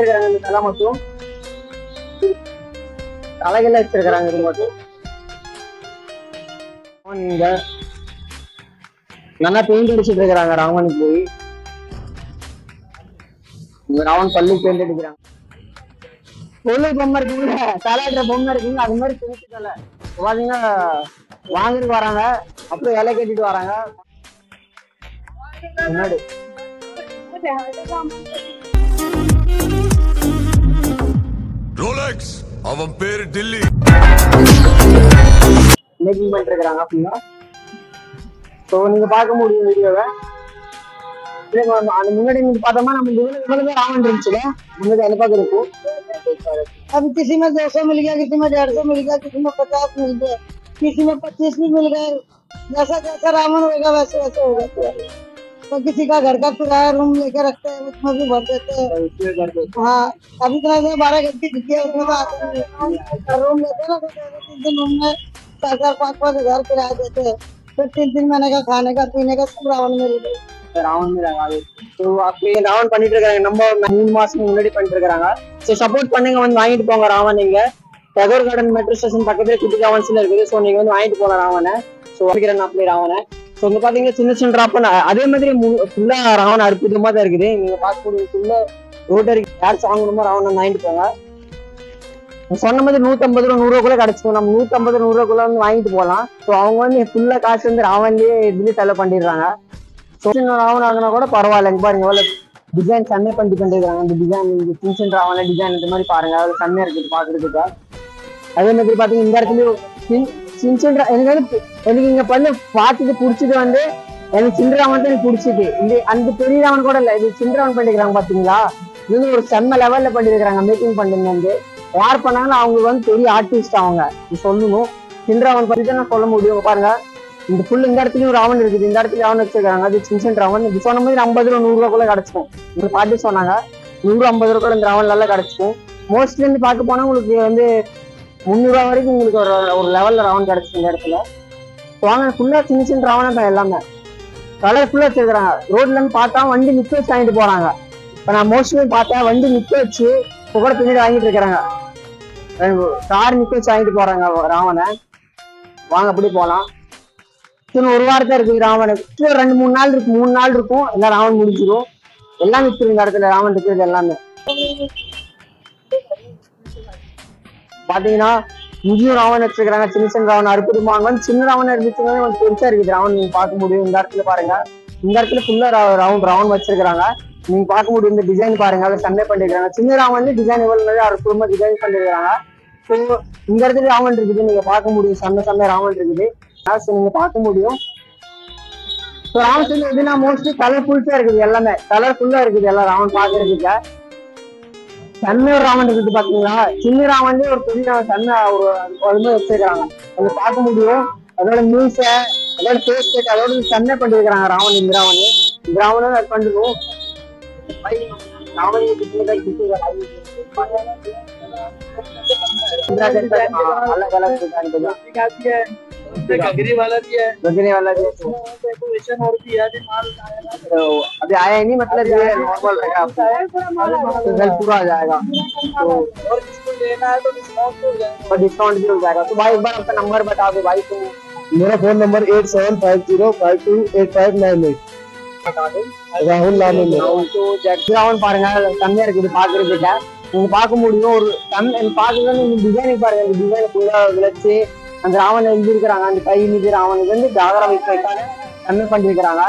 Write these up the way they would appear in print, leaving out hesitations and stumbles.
இதெல்லாம் மட்டும் தலைகள்ல வச்சிருக்கிறாங்க. இது மட்டும் இங்க நல்லா பெயிண்ட் அடிச்சுட்டு இருக்கிறாங்க. ராவனுக்கு போய் ராவன் பல்லுக்கு பெயிண்ட் அடிக்கிறாங்க. பொருளை பொம்மை இருக்குங்க, தலையாடுற பொம்மை இருக்குங்க, அது மாதிரி பெயிண்ட் தலை பாத்தீங்கன்னா வாங்கிட்டு வராங்க. அப்புறம் இலை கட்டிட்டு வராங்க. முன்னாடி ரோலெக்ஸ் அவன் பேரு டில்லி மேக்கிங் பண்ணிட்டு இருக்கிறாங்க. அப்படின்னா ஸோ நீங்க பார்க்க முடியும் வீடியோவை. அந்த முன்னாடி நீங்க பார்த்தோம்னா நம்ம இவ்வளவு ராவன் இருந்துச்சுல, முன்னாடி அந்த பக்கம் இருக்கும். अब किसी में 200 मिल गया, किसी में 150 मिल गया, किसी में 50 मिल गया, किसी में 25 भी मिल गए। जैसा जैसा रावण होगा वैसे वैसे होगा। तो किसी का घर का किराया रूम लेके रखते हैं, उसमें भी भर देते हैं। हाँ, अभी तरह से 12 घर की टिकट उसमें तो आते हैं। रूम लेते हैं ना, तो 3 रूम में 4-4, 5-5 हजार किराया देते हैं। फिर 3-3 महीने का खाने का पीने का सब रावण में रहते हैं। ராவன் ராவன் பண்ணிட்டு இருக்காங்க. நம்ம 3 மாசம் முன்னாடி பண்ணிட்டு இருக்காங்க. ஸோ சப்போர்ட் பண்ணுங்க, வந்து வாங்கிட்டு போங்க ராவன். நீங்க டகோர் கார்டன் மெட்ரோ ஸ்டேஷன் பக்கத்துல குட்டி ராவன்ஸ்ல இருக்குது. ஸோ நீங்க வந்து வாங்கிட்டு போகலாம் ராவனை. ஸோ வாங்கிக்கிறேன் அப்படியே ராவனை. ஸோ இங்க பாத்தீங்கன்னா சின்ன சின்ன டிராப் அதே மாதிரி ஃபுல்லா ராவன் அற்புதமா தான் இருக்குது. நீங்க பார்க்கக்கூடிய ஃபுல்லா ரோட்டரி யார் வாங்கணுமோ ராவன் வாங்கிட்டு போங்க. சொன்ன மாதிரி 150 ரூபா 100 ரூபாக்குள்ள கிடைச்சிடும். நம்ம 150 100 ரூபாக்குள்ள வந்து வாங்கிட்டு போகலாம். ஸோ அவங்க வந்து ஃபுல்லா காசு வந்து ராவன்லயே இதுலயே செலவு பண்ணிடுறாங்க. ராவன் வாங்கினா கூட பரவாயில்ல. பாருங்க எவ்வளவு டிசைன் சென்னை பண்ணிருக்காங்க. அந்த டிசைன் சின்ன சின்ன ராவன டிசைன் இந்த மாதிரி பாருங்க, அவ்வளவு செம்மையா இருக்குது பாக்குறதுக்கு. அதே மாதிரி பாத்தீங்கன்னா இந்த இடத்துல சின்ன சின்ன எனக்கு இங்க பண்ணு பார்த்துட்டு பிடிச்சது வந்து எனக்கு சின்ன ராவன் தான் எனக்கு பிடிச்சது. இந்த அந்த பெரிய ராவன் கூட இல்ல, இது சின்ன ராவன் பண்ணிருக்காங்க பாத்தீங்களா. இது வந்து ஒரு செம்ம லெவல்ல பண்ணிருக்காங்க. மேக்கிங் பண்ணது வந்து யார் பண்ணாங்கன்னா அவங்களுக்கு வந்து பெரிய ஆர்டிஸ்ட் அவங்க சொல்லணும். சின்ன ராவன் பத்தி தான் நான் சொல்ல முடியும். பாருங்க இந்த ஃபுல் இந்த இடத்துலயும் ராவன் இருக்குது, இந்த இடத்துல ராவன் வச்சிருக்காங்க. அது சின்ன சின்ன ராவன். இது சொன்ன மாதிரி 50 ரூபா 100 ரூபாக்குள்ள கிடைச்சிக்கும். இந்த பாட்டி சொன்னாங்க 100-50 ரூபா கூட இந்த ராவன் நல்லா கிடைச்சிக்கும். மோஸ்ட்லி இருந்து பார்க்க போனா உங்களுக்கு வந்து 300 ரூபா வரைக்கும் உங்களுக்கு ஒரு லெவல்ல ராவன் கிடைச்சிக்கும் இந்த இடத்துல. வாங்க ஃபுல்லா சின்ன சின்ன ராவனா தான் எல்லாமே கலர் ஃபுல்லா வச்சிருக்காங்க. ரோட்ல இருந்து பார்த்தா வண்டி நிக்க வச்சு வாங்கிட்டு போறாங்க. இப்ப நான் மோஸ்ட்லி பார்த்தேன் வண்டி நிக்க வச்சு இப்ப கூட பின்னாடி வாங்கிட்டு இருக்கிறாங்க. கார் நிக்க வச்சு வாங்கிட்டு போறாங்க ராவனை. வாங்க அப்படி போலாம். ஒரு வாரத்தை இருக்கு ராவனுக்கு. 2-3 நாள் இருக்கு, 3 நாள் இருக்கும். எல்லாம் ராவன் முடிஞ்சிடும். எல்லாம் விற்று இந்த இடத்துல ராவன் இருக்கிறது எல்லாமே பாத்தீங்கன்னா இங்கேயும் ராவன் வச்சிருக்காங்க. சின்ன சின்ன ராவன் அற்புதமா வந்து சின்ன ராவன் இருந்துச்சுன்னா கொஞ்சம் பெருசா இருக்குது ராவன். நீங்க பார்க்க முடியும் இந்த இடத்துல பாருங்க. இந்த இடத்துல ஃபுல்லா ராவன் வச்சிருக்காங்க. நீங்க பார்க்க முடியும் இந்த டிசைன் பாருங்க, அதை சண்டை பண்ணிருக்காங்க. சின்ன ராவன் டிசைன் எவ்வளவு அற்புதமா டிசைன் பண்ணிருக்காங்க. ஸோ இந்த இடத்துல ராவன் இருக்குது, நீங்க பார்க்க முடியும். செம்ம ராவன் இருக்குது, நீங்க பார்க்க முடியும். ராவன் எப்படின்னா மோஸ்ட்லி கலர்ஃபுல்ஸா இருக்குது, எல்லாமே கலர்ஃபுல்லா இருக்குது எல்லாம் ராவன் பாக்குறதுக்கு. சென்னை ராவன் இருக்குது பாத்தீங்களா. சின்ன ராவன்லயே ஒரு பெரிய சென்னை ஒரு அதுமாதிரி வச்சிருக்காங்க. அதை பார்க்க முடியும். அதோட மீச அதோட ஃபேஸ் கட் அதோட சென்னை பண்ணிருக்கிறாங்க ராவன். இந்த ராவனும் அது பண்ணிருக்கோம். ராவன் अलग अलग गगरी वाला भी है, डेकोरेशन और भी है। तो अभी आया ही नहीं, मतलब ये नॉर्मल रहेगा, तो जल्द पूरा आ जाएगा। तो और इसको लेना है तो डिस्काउंट भी हो जाएगा। डिस्काउंट भी हो जाएगा। तो भाई एक बार आपका नंबर बता दो भाई। तुम मेरा फोन नंबर 8750528598 बता दो। राहुल नाम है मेरा। तो ஜெக்ராவன் பாருங்க கம்மியா இருக்குது பாக்குறதுக்கு. நீங்க பார்க்க முடியும். ஒரு பாக்குறது நீங்க டிசைன் பாருங்க. இந்த டிசைன் ஃபுல்லா விளைச்சு அந்த ராவன் எழுதிருக்கிறாங்க. அந்த கை மீது ராவனுக்கு வந்து ஜாகரா வைக்கிறாங்க, கம்மி பண்ணிருக்கிறாங்க.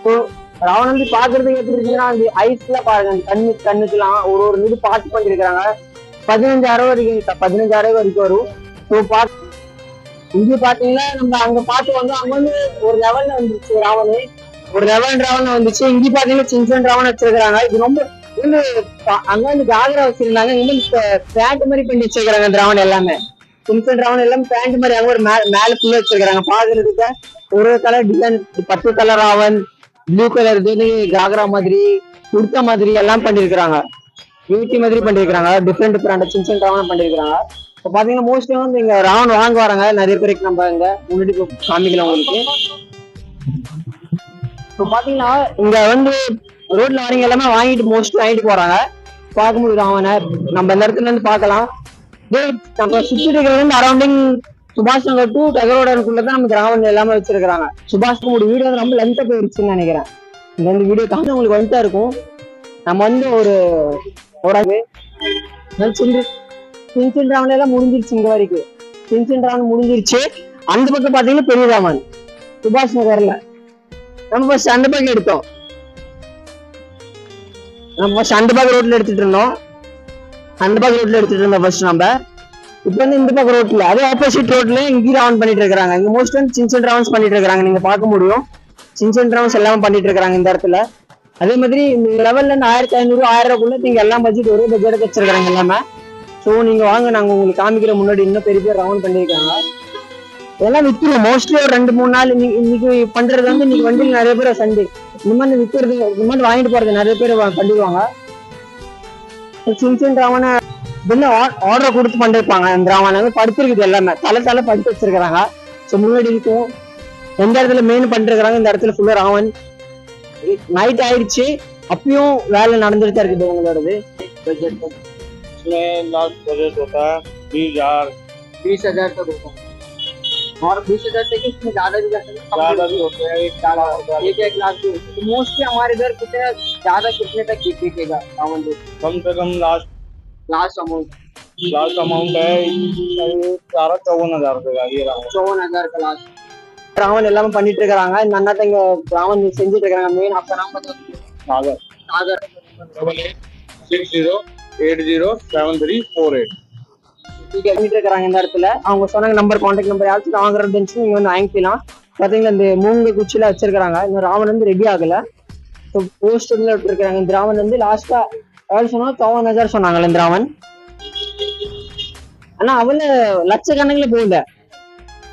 ஸோ ராவன் வந்து பாக்குறதுக்கு எப்படி இருக்குன்னா அந்த ஐஸ்ல பாருங்க, அந்த கண்ணுக்குலாம் ஒரு இது பாட்டு பண்ணிருக்கிறாங்க. 15,000 வரைக்கும் 15,000 வரைக்கும் வரும். ஸோ இங்க பாத்தீங்கன்னா நம்ம அங்க பாட்டு வந்து அங்க வந்து ஒரு லெவல்ல வந்துருச்சு ராவனு, ஒரு ராவன் வந்துச்சு. இங்க பாத்தீங்கன்னா சின்ன சின்ன ராவன் வச்சிருக்காங்க. இது ரொம்ப வந்து அங்க வந்து ஜாகரா வச்சிருந்தாங்க. இங்க பேண்ட் மாதிரி பண்ணி வச்சிருக்காங்க அந்த ராவன் எல்லாமே. சின்ன சின்ன ராவன் எல்லாம் பேண்ட் மாதிரி அங்க ஒரு மேல ஃபுல்லா வச்சிருக்காங்க. பாக்குறதுக்கு ஒரு கலர் டிசைன், பச்சை கலர் ராவன், ப்ளூ கலர் ஜாகரா மாதிரி, குர்த்தா மாதிரி எல்லாம் பண்ணிருக்காங்க. பியூட்டி மாதிரி பண்ணிருக்காங்க. டிஃப்ரெண்ட் சின்ன சின்ன ராவன் பண்ணிருக்காங்க. இப்போ பாத்தீங்கன்னா மோஸ்ட்லி வந்து இங்க ராவன் வாங்க வராங்க நிறைய பேருக்கு. நம்ம இங்க முன்னாடி காமிக்கலாம் உங்களுக்கு. இப்போ பாத்தீங்கன்னா இங்க வந்து ரோட்ல வரீங்க எல்லாமே வாங்கிட்டு மோஸ்ட்லி வாங்கிட்டு போறாங்க. பார்க்க முடியும் ராவனை. நம்ம இந்த இடத்துல இருந்து பார்க்கலாம். நம்ம சுத்தி இருக்கிறது வந்து அரௌண்டிங் சுபாஷ் நகர் டு டெகரோடனுக்குள்ளதான் நமக்கு ராவன் எல்லாமே வச்சிருக்காங்க. சுபாஷ் ஒரு வீடியோ ரொம்ப லென்த்தா போயிடுச்சுன்னு நினைக்கிறேன். இந்த வந்து வீடியோ தாண்டி உங்களுக்கு வந்துட்டா இருக்கும். நம்ம வந்து ஒரு சின்சின் ராவன் எல்லாம் முடிஞ்சிருச்சு. இங்க வரைக்கும் சின்சின் ராவன் முடிஞ்சிருச்சு. அந்த பக்கம் பாத்தீங்கன்னா பெரிய ராமன் சுபாஷ் நகர்ல நம்ம ஃபர்ஸ்ட் அந்த பக்கம் எடுத்தோம். நம்ம ஃபர்ஸ்ட் அந்த பக்கம் ரோட்ல எடுத்துட்டு இருந்தோம். ஃபர்ஸ்ட் நம்ம இப்ப வந்து இந்த பக்கம் ரோட்ல அதே ஆப்போசிட் ரோட்ல இங்கே ராவன் பண்ணிட்டு இருக்காங்க. இங்க மோஸ்ட் வந்து சின்சின் ராவன்ஸ் பண்ணிட்டு இருக்காங்க. நீங்க பார்க்க முடியும் சின்சின் ராவன்ஸ் எல்லாமே பண்ணிட்டு இருக்காங்க இந்த இடத்துல. அதே மாதிரி இந்த லெவல்ல இருந்து 1500 1000 நீங்க எல்லாம் பட்ஜெட் ஒரே பட்ஜெட் வச்சிருக்காங்க எல்லாமே. ஸோ நீங்க வாங்க, நாங்க உங்களுக்கு காமிக்கிற முன்னாடி இன்னும் பெரிய பேர் ரவுண்ட் பண்ணிருக்காங்க. இதெல்லாம் வித்துருவோம் மோஸ்ட்லி ஒரு 2-3 நாள். இன்னைக்கு பண்றது வந்து இன்னைக்கு வண்டியில் நிறைய பேர் சண்டே இந்த மாதிரி விற்கிறது, இந்த மாதிரி வாங்கிட்டு போறது நிறைய பேர் பண்ணிடுவாங்க. சின்சின் ராவனை ஆர்டர் கொடுத்து பண்ணிருப்பாங்க. இந்த ராவனை வந்து படுத்திருக்குது எல்லாமே தலை படுத்து வச்சிருக்காங்க. ஸோ முன்னாடி இருக்கும் எந்த இடத்துல மெயின் பண்ணிருக்காங்க. இந்த இடத்துல ஃபுல்லா ராவன். நைட் ஆயிடுச்சு, அப்பயும் வேலை நடந்துட்டு தான் இருக்குது உங்களோடது. लास्ट बजट होता है 20,000 तक होता है और 20,000 तक इसमें ज्यादा भी होते हैं 1 लाख भी होते हैं। मोस्टली हमारे इधर कितने ज्यादा कितने तक बिकेगा रावण? कम से कम लास्ट अमाउंट है 54,000 रुपए का। ये 54,000 का लास्ट ராவன் எல்லாமே பண்ணிட்டு இருக்காங்க. இந்த அண்ணாத்த இங்க ராவன் செஞ்சுட்டு இருக்காங்க. மெயின் அப்ப நாம सागर 88807348 பண்ணிட்டு இருக்காங்க. இந்த இடத்துல அவங்க சொன்னாங்க நம்பர், கான்டாக்ட் நம்பர் யாராச்சும் வாங்குறது இருந்துச்சு நீங்க வந்து வாங்கிக்கலாம். பாத்தீங்கன்னா இந்த மூங்க குச்சியில வச்சிருக்காங்க. இந்த ராவன் வந்து ரெடி ஆகல. போஸ்டர்ல விட்டுருக்காங்க. இந்த ராவன் வந்து லாஸ்டா எவ்வளவு சொன்னா 54,000 சொன்னாங்கல்ல இந்த ராவன். ஆனா அவள லட்சக்கணக்கில் போகல,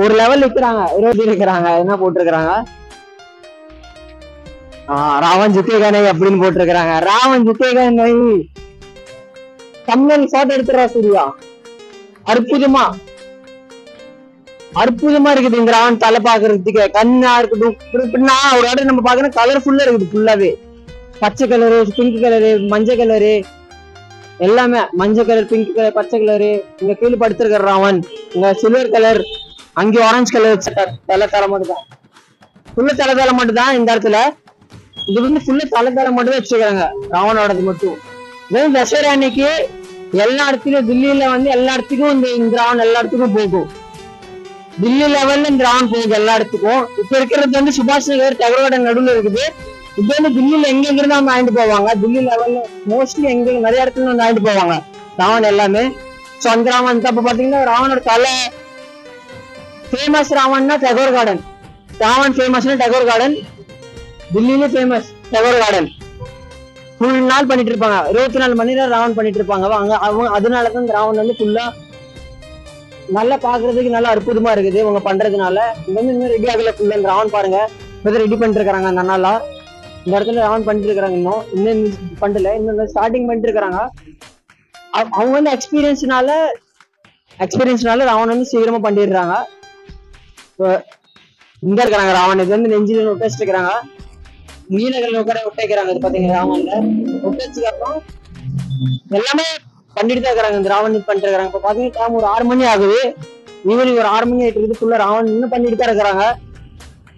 ஒரு லெவல் இருக்கிறாங்க 20 இருக்கிறாங்க. என்ன போட்டிருக்கிறாங்க, ராவன் ஜித்தேகனை அப்படின்னு போட்டிருக்கிறாங்க. ராவன் ஜித்தேகனை கம்மல் போட்டோ எடுத்துறா சூர்யா. அற்புதமா இருக்குது இந்த ராவன் தலை பாக்குறதுக்கு. கண்ணா இருக்கட்டும் இப்படின்னா ஒரு இடம் நம்ம பாக்கணும் கலர்ஃபுல்லா இருக்குது. ஃபுல்லாவே பச்சை கலரு, பிங்க் கலரு, மஞ்சள் கலரு எல்லாமே. மஞ்சள் கலர், பிங்க் கலர், பச்சை கலரு. இங்க கீழே படுத்திருக்கிற ராவன் இங்க சில்வர் கலர், அங்கே ஆரஞ்சு கலர் தலை மட்டும் தான். ஃபுல்லு தலை மட்டும் தான் இந்த இடத்துல. இது வந்து ஃபுல்லு தலை மட்டும் தான் வச்சுக்கிறாங்க ராவனோடது மட்டும். வெறும் தசரா அன்னைக்கு எல்லா இடத்துலயும் தில்லியில வந்து எல்லா இடத்துக்கும் இந்த ராவன் எல்லா இடத்துக்கும் போகும். தில்லி லெவல்ல இந்த ராவன் போகுது எல்லா இடத்துக்கும். இப்ப இருக்கிறது வந்து சுபாஷ் நகர் டெகரோட நடுவில் இருக்குது. இப்ப வந்து தில்லியில எங்க இருந்து அவங்க வாங்கிட்டு போவாங்க. தில்லி லெவல்ல மோஸ்ட்லி எங்க நிறைய இடத்துல வந்து வாங்கிட்டு போவாங்க ராவன் எல்லாமே. ஸோ அந்த ராவன் அப்ப பாத்தீங்கன்னா ராவனோட தலை ஃபேமஸ். ராவன்னா டெகோர் கார்டன். ராவன் ஃபேமஸ்னா டெகோர் கார்டன். தில்லியில ஃபேமஸ் டெகோர் கார்டன். ஃபுல் நாள் பண்ணிட்டு இருப்பாங்க, 24 மணி நேரம் ராவன் பண்ணிட்டு இருப்பாங்க அவங்க. அதனாலதான் இந்த ராவன் வந்து ஃபுல்லா நல்லா பாக்குறதுக்கு நல்லா அற்புதமா இருக்குது இவங்க பண்றதுனால. இங்க வந்து இன்னும் ரெடி ஆகல ஃபுல்லா இந்த ராவன் பாருங்க. இப்பதான் ரெடி பண்ணிட்டு இருக்காங்க அந்த அண்ணாலா. இந்த இடத்துல ராவன் பண்ணிட்டு இருக்காங்க. இன்னும் பண்ணல, இன்னும் ஸ்டார்டிங் பண்ணிட்டு இருக்காங்க. அவங்க வந்து எக்ஸ்பீரியன்ஸ்னால ராவன் வந்து சீக்கிரமா பண்ணிடுறாங்க. இங்க இருக்கிறாங்க ராவன். இது வந்து நெஞ்சில ஒட்டச்சிட்டு இருக்கிறாங்க. நீலகல்ல உட்கார ஒட்டைக்கிறாங்க. இது பாத்தீங்கன்னா ராவன்ல ஒட்டச்சுக்கு அப்புறம் எல்லாமே பண்ணிட்டு தான் இருக்கிறாங்க. இந்த ராவன் பண்ணிட்டு இருக்காங்க. இப்ப பாத்தீங்கன்னா டைம் ஒரு 6 மணி ஆகுது. ஈவினிங் ஒரு 6 மணி ஆயிட்டு இருக்குது. ஃபுல்லா ராவன் இன்னும் பண்ணிட்டு தான் இருக்கிறாங்க.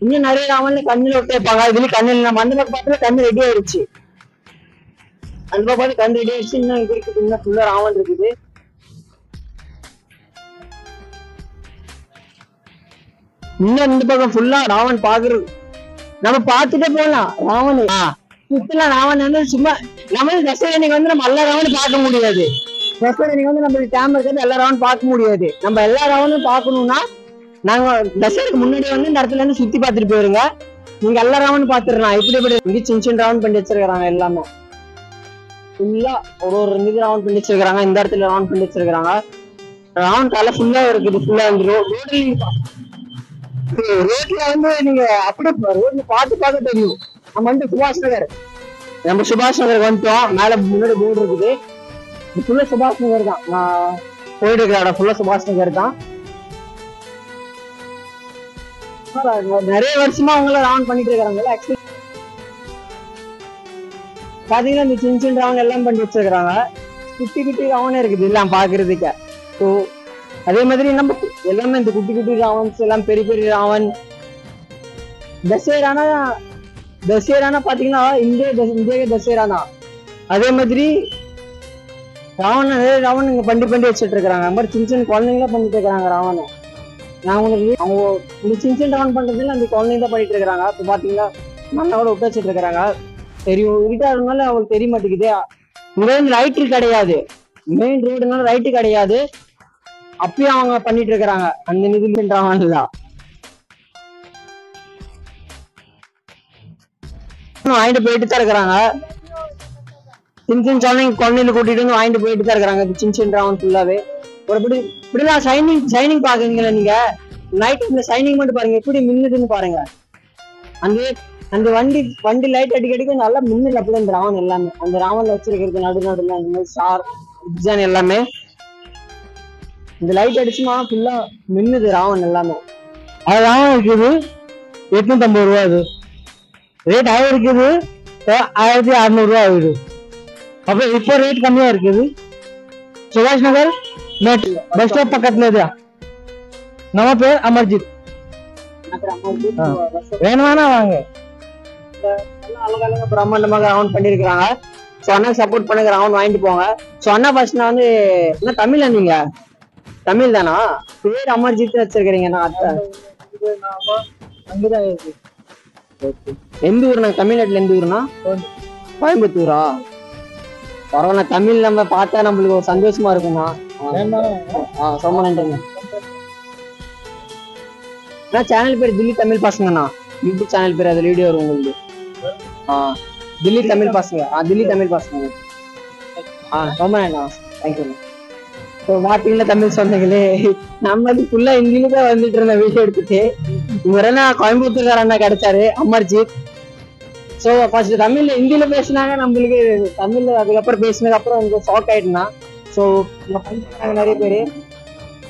இன்னும் நிறைய ராவன்ல கண்ணில் ஒட்டைப்பாங்க. இதுல கண்ணில் நம்ம அந்த பக்கம் பார்த்துல கண்ணு ரெடி ஆயிடுச்சு. அந்த பக்கம் பார்த்து கண்ணு ரெடி ஆயிடுச்சு. இன்னும் இது இருக்குது. இன்னும் ஃபுல்லா ராவன் இருக்குது. இன்னும் இந்த பக்கம் ஃபுல்லா ராவன் பாக்குறது நம்ம பார்த்துட்டே போகலாம். ராவன் சுத்தலாம். ராவன் வந்து சும்மா நம்ம தசரா வந்து நம்ம எல்லா ராவனும் பார்க்க முடியாது. தசரா வந்து நம்ம டேம் இருக்கிறது எல்லா ராவனும் பார்க்க முடியாது. நம்ம எல்லா ராவனும் பார்க்கணும்னா நாங்க தசராக்கு முன்னாடி வந்து இந்த இடத்துல இருந்து சுத்தி பார்த்துட்டு போயிருங்க. நீங்க எல்லா ராவனும் பாத்துடலாம். இப்படி இங்க சின்ன ராவன் பண்ணி வச்சிருக்காங்க. எல்லாமே ஃபுல்லா ஒரு இது ராவன் பண்ணி வச்சிருக்காங்க. இந்த இடத்துல ராவன் பண்ணி வச்சிருக்காங்க. ராவன் தலை ஃபுல்லா இருக்குது. ஃபுல்லா வந்து ரோட்ல வந்து நீங்க அப்படியே ரோட்ல பார்த்து தெரியும். நம்ம வந்து சுபாஷ் நகர் வந்துட்டோம். மேல முன்னாடி போர்டு இருக்குது. ஃபுல்லா சுபாஷ் நகர் தான். நான் போயிட்டு இருக்கிற இடம் ஃபுல்லா சுபாஷ் நகர் தான். நிறைய வருஷமா அவங்கள ராவன் பண்ணிட்டு இருக்காங்க. ஆக்சுவலி பாத்தீங்கன்னா இந்த சின்ன சின்ன ராவன் எல்லாம் பண்ணி வச்சிருக்காங்க. குட்டி குட்டி ராவனே இருக்குது எல்லாம் பாக்குறதுக்கு. ஸோ அதே மாதிரி நம்ம எல்லாமே இந்த குட்டி குட்டி ராவன்ஸ் எல்லாம் பெரிய பெரிய ராவன். தசேரானா பாத்தீங்கன்னா இந்திய தசேரா தான். அதே மாதிரி ராவன் இங்க பண்ணி வச்சுட்டு இருக்கிறாங்க. அந்த மாதிரி சின்ன சின்ன குழந்தைங்களா பண்ணிட்டு இருக்கிறாங்க ராவனை. நான் உங்களுக்கு அவங்க இந்த சின்ன சின்ன ராவன் பண்றதுல அந்த குழந்தைங்க தான் பண்ணிட்டு இருக்கிறாங்க. இப்போ பாத்தீங்கன்னா மண்ணோட விட்டு வச்சுட்டு இருக்கிறாங்க. தெரியும் இருட்டா இருந்தாலும் அவங்களுக்கு தெரிய மாட்டேங்குது. இங்க வந்து லைட்டு கிடையாது, மெயின் ரோடுனால ரைட்டு கிடையாது. அப்பயும் அவங்க பண்ணிட்டு இருக்கிறாங்க அந்த நிதி ராவன்லாம். வாங்கிட்டு போயிட்டு தான் இருக்கிறாங்க. சின்ன சின்ன குழந்தைங்க கூட்டிட்டு வந்து வாங்கிட்டு போயிட்டு தான் இருக்கிறாங்க சின்ன சின்ன ராவன் ஃபுல்லாவே. ஒரு இப்படிலாம் ஷைனிங் பாக்குறீங்களா நீங்க? நைட் இந்த ஷைனிங் மட்டும் பாருங்க எப்படி மின்னுதுன்னு பாருங்க. அந்த வண்டி லைட் அடிக்கடிக்கு நல்லா மின்னுது. அப்படியே இந்த ராவன் எல்லாமே அந்த ராவன்ல வச்சிருக்கிறது நடுல அந்த மாதிரி ஸ்டார் டிசைன் எல்லாமே இந்த லைட் அடிச்சுமா ஃபுல்லா மின்னுது ராவன் எல்லாமே. அது ராவன் இருக்குது 850 ரூபா. அது ரேட் ஆகி இருக்குது 1600 ரூபா ஆகுது. அப்புறம் இப்போ ரேட் கம்மியா இருக்குது. சுபாஷ் நகர் பஸ் ஸ்டாப் பக்கத்துல தான். நம்ம பேர் அமர்ஜித். வேணுமானா வாங்க. அழகழகா பிரம்மாண்டமாக ராவன் பண்ணிருக்காங்க. ஸோ அண்ணா சப்போர்ட் பண்ணுங்க, ராவன் வாங்கிட்டு போங்க. ஸோ அண்ணா ஃபர்ஸ்ட் நான் வந்து என்ன தமிழா? நீங்க தமிழ் தானா? பேர் அமர்ஜித் வச்சிருக்கிறீங்க. அங்கதான் இருக்கு. எந்த ஊர்னா? தமிழ்நாட்டுல எந்த ஊர்னா? கோயம்புத்தூரா? பரவாயில்ல, தமிழ் நம்ம பார்த்தா நம்மளுக்கு ஒரு சந்தோஷமா இருக்கும்ண்ணா. ரொம்ப நன்றிங்க. சேனல் பேர் தில்லி தமிழ் பசங்கண்ணா. யூடியூப் சேனல் பேர், அதுல வீடியோ வரும் உங்களுக்கு. தில்லி தமிழ் பசங்க. தில்லி தமிழ் பசங்க. ரொம்ப நன்றா, தேங்க்யூ. ஸோ பாத்தீங்களா தமிழ் சொந்தங்களே, நம்ம ஃபுல்லா ஹிந்தியில தான் வந்துட்டு இருந்த வீடியோ எடுத்துட்டு இவரென்னா கோயம்புத்தூர்கார அண்ணா கிடைச்சாரு அமர்ஜித். ஸோ ஃபர்ஸ்ட் தமிழ்ல ஹிந்தியில பேசினாங்க, நம்மளுக்கு தமிழ்ல அதுக்கப்புறம் பேசினதுக்கு அப்புறம் கொஞ்சம் ஷாக் ஆயிட்டுனா. ஸோ நிறைய பேரு.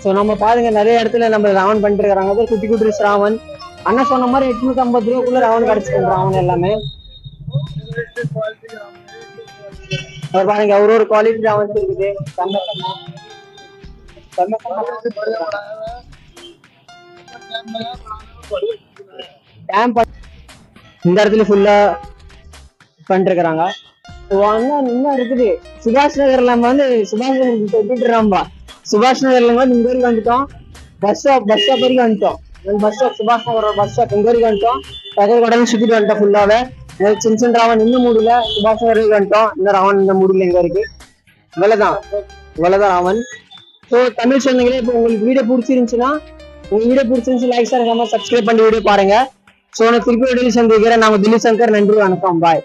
ஸோ நம்ம பாருங்க நிறைய இடத்துல நம்ம ராவன் பண்ணிட்டு இருக்காங்க. அது குட்டி குட்டி ராவன். அண்ணா சொன்ன மாதிரி 850 ரூபாய்க்குள்ள ராவன் கிடைச்சிருக்கோம். ராவன் எல்லாமே பாருங்க, ஒரு குவாலிட்டி ராவன் இருக்குது. இந்த இடத்துல ஃபுல்லா பண்ணிருக்கிறாங்க. இன்னும் இருக்குது சுபாஷ் நகர்ல. நம்ம வந்து சுபாஷ் நகர் தொட்டுட்டுறோம்பா. சுபாஷ் நகர்ல வந்து இங்க வரைக்கும் வந்துட்டோம். பஸ் ஸ்டாப் வரைக்கும் வந்துட்டோம். பஸ் ஸ்டாப் சுபாஷ் நகர் பஸ் ஸ்டாப் இங்க வரைக்கும் வந்துட்டோம். கடல் சுத்திட்டு வந்துட்டோம் ஃபுல்லாவே. சின்ன சின்ன ராவன் இன்னும் மூடல. சுபாஷ் நகர் வரைக்கும் வந்துட்டோம். இந்த ராவன் இந்த மூடல இங்க இருக்கு. இவ்வளவுதான் ராவன். ஸோ தமிழ் சொந்தங்களே, இப்போ உங்களுக்கு வீடியோ பிடிச்சிருந்துச்சுன்னா லைக் ஷேர் சப்ஸ்கிரைப் பண்ணி வீடியோ பாருங்க. ஸோ நான் திருப்பி வீடியோ சந்திக்கிறேன். நாம தில்லி சங்கர். நன்றி, வணக்கம், பாய்.